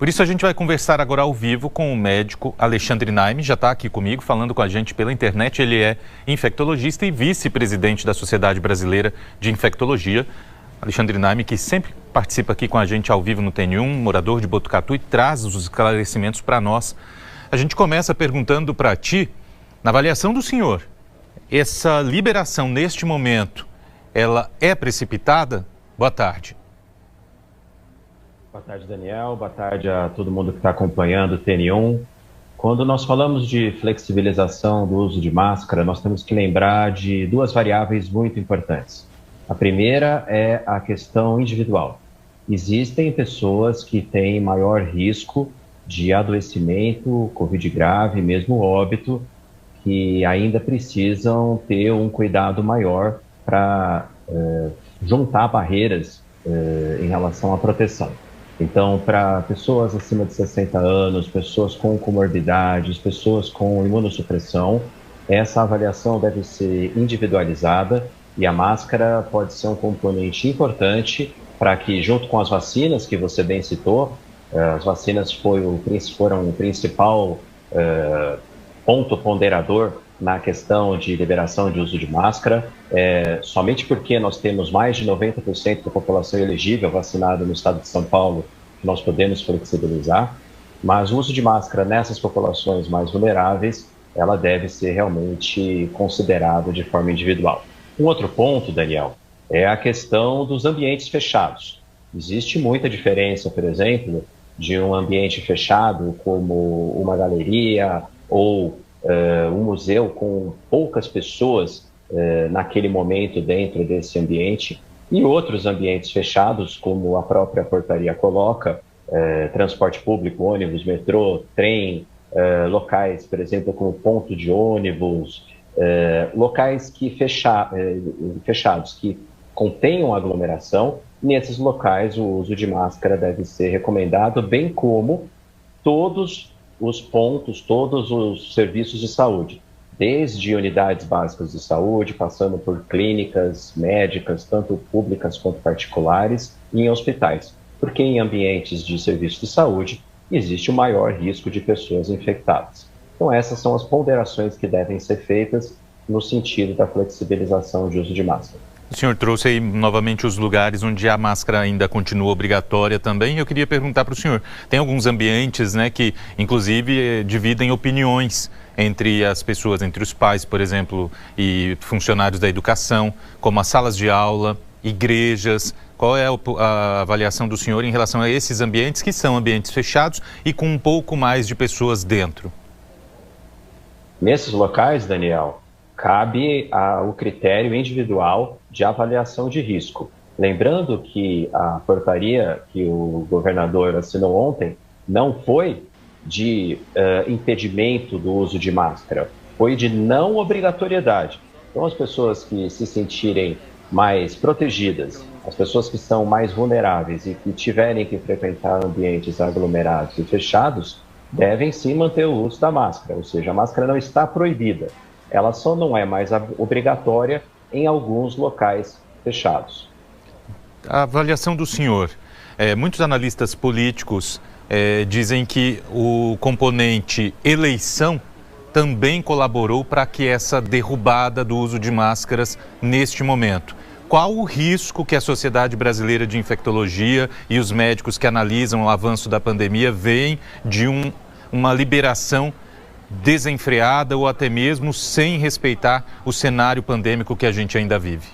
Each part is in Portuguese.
Por isso a gente vai conversar agora ao vivo com o médico Alexandre Naime, já está aqui comigo, falando com a gente pela internet. Ele é infectologista e vice-presidente da Sociedade Brasileira de Infectologia. Alexandre Naime, que sempre participa aqui com a gente ao vivo no TN1, morador de Botucatu, e traz os esclarecimentos para nós. A gente começa perguntando para ti, na avaliação do senhor, essa liberação neste momento, ela é precipitada? Boa tarde. Boa tarde, Daniel. Boa tarde a todo mundo que está acompanhando o TN1. Quando nós falamos de flexibilização do uso de máscara, nós temos que lembrar de duas variáveis muito importantes. A primeira é a questão individual. Existem pessoas que têm maior risco de adoecimento, Covid grave, mesmo óbito, que ainda precisam ter um cuidado maior para juntar barreiras em relação à proteção. Então, para pessoas acima de 60 anos, pessoas com comorbidades, pessoas com imunossupressão, essa avaliação deve ser individualizada e a máscara pode ser um componente importante para que, junto com as vacinas que você bem citou, as vacinas foram o principal ponto ponderador na questão de liberação de uso de máscara, somente porque nós temos mais de 90% da população elegível vacinada no estado de São Paulo, que nós podemos flexibilizar, mas o uso de máscara nessas populações mais vulneráveis, ela deve ser realmente considerada de forma individual. Um outro ponto, Daniel, é a questão dos ambientes fechados. Existe muita diferença, por exemplo, de um ambiente fechado como uma galeria ou um museu com poucas pessoas naquele momento dentro desse ambiente e outros ambientes fechados, como a própria portaria coloca, transporte público, ônibus, metrô, trem, locais, por exemplo, como ponto de ônibus, locais que fechados, que contenham aglomeração. Nesses locais, o uso de máscara deve ser recomendado, bem como todos os pontos, todos os serviços de saúde, desde unidades básicas de saúde, passando por clínicas médicas, tanto públicas quanto particulares, e em hospitais, porque em ambientes de serviço de saúde existe o maior risco de pessoas infectadas. Então essas são as ponderações que devem ser feitas no sentido da flexibilização de uso de máscara. O senhor trouxe aí novamente os lugares onde a máscara ainda continua obrigatória também. Eu queria perguntar para o senhor, tem alguns ambientes, né, que inclusive dividem opiniões entre as pessoas, entre os pais, por exemplo, e funcionários da educação, como as salas de aula, igrejas. Qual é a avaliação do senhor em relação a esses ambientes que são ambientes fechados e com um pouco mais de pessoas dentro? Nesses locais, Daniel, cabe o critério individual de avaliação de risco. Lembrando que a portaria que o governador assinou ontem não foi de impedimento do uso de máscara, foi de não obrigatoriedade. Então, as pessoas que se sentirem mais protegidas, as pessoas que são mais vulneráveis e que tiverem que frequentar ambientes aglomerados e fechados, devem sim manter o uso da máscara, ou seja, a máscara não está proibida. Ela só não é mais obrigatória em alguns locais fechados. A avaliação do senhor, muitos analistas políticos dizem que o componente eleição também colaborou para que essa derrubada do uso de máscaras neste momento. Qual o risco que a Sociedade Brasileira de Infectologia e os médicos que analisam o avanço da pandemia veem de uma liberação desenfreada ou até mesmo sem respeitar o cenário pandêmico que a gente ainda vive?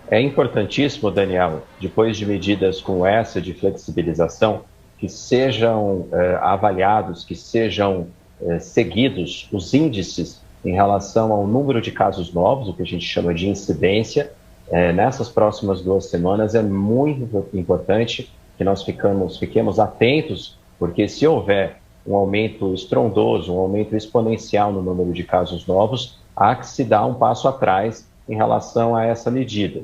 É importantíssimo, Daniel, depois de medidas como essa de flexibilização, que sejam avaliados, que sejam seguidos os índices em relação ao número de casos novos, o que a gente chama de incidência. Nessas próximas 2 semanas é muito importante que nós fiquemos atentos, porque se houver um aumento estrondoso, um aumento exponencial no número de casos novos, há que se dar um passo atrás em relação a essa medida.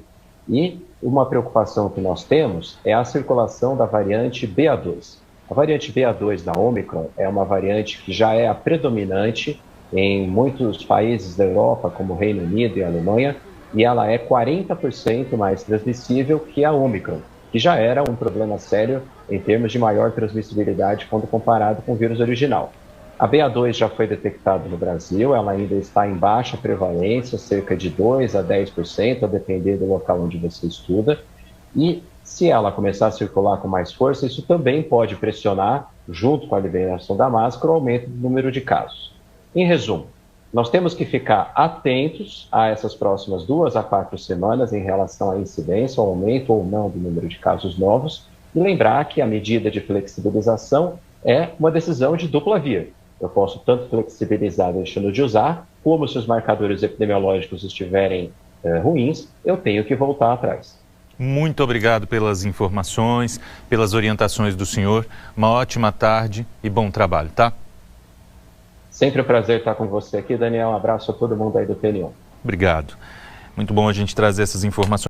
E uma preocupação que nós temos é a circulação da variante BA2. A variante BA2 da Omicron é uma variante que já é a predominante em muitos países da Europa, como Reino Unido e Alemanha, e ela é 40% mais transmissível que a Omicron. que já era um problema sério em termos de maior transmissibilidade quando comparado com o vírus original. A BA2 já foi detectada no Brasil, ela ainda está em baixa prevalência, cerca de 2 a 10%, a depender do local onde você estuda. E se ela começar a circular com mais força, isso também pode pressionar, junto com a liberação da máscara, o aumento do número de casos. Em resumo, nós temos que ficar atentos a essas próximas 2 a 4 semanas em relação à incidência, ao aumento ou não do número de casos novos, e lembrar que a medida de flexibilização é uma decisão de dupla via. Eu posso tanto flexibilizar deixando de usar, como se os marcadores epidemiológicos estiverem ruins, eu tenho que voltar atrás. Muito obrigado pelas informações, pelas orientações do senhor. Uma ótima tarde e bom trabalho, tá? Sempre um prazer estar com você aqui, Daniel. Um abraço a todo mundo aí do TN1. Obrigado. Muito bom a gente trazer essas informações.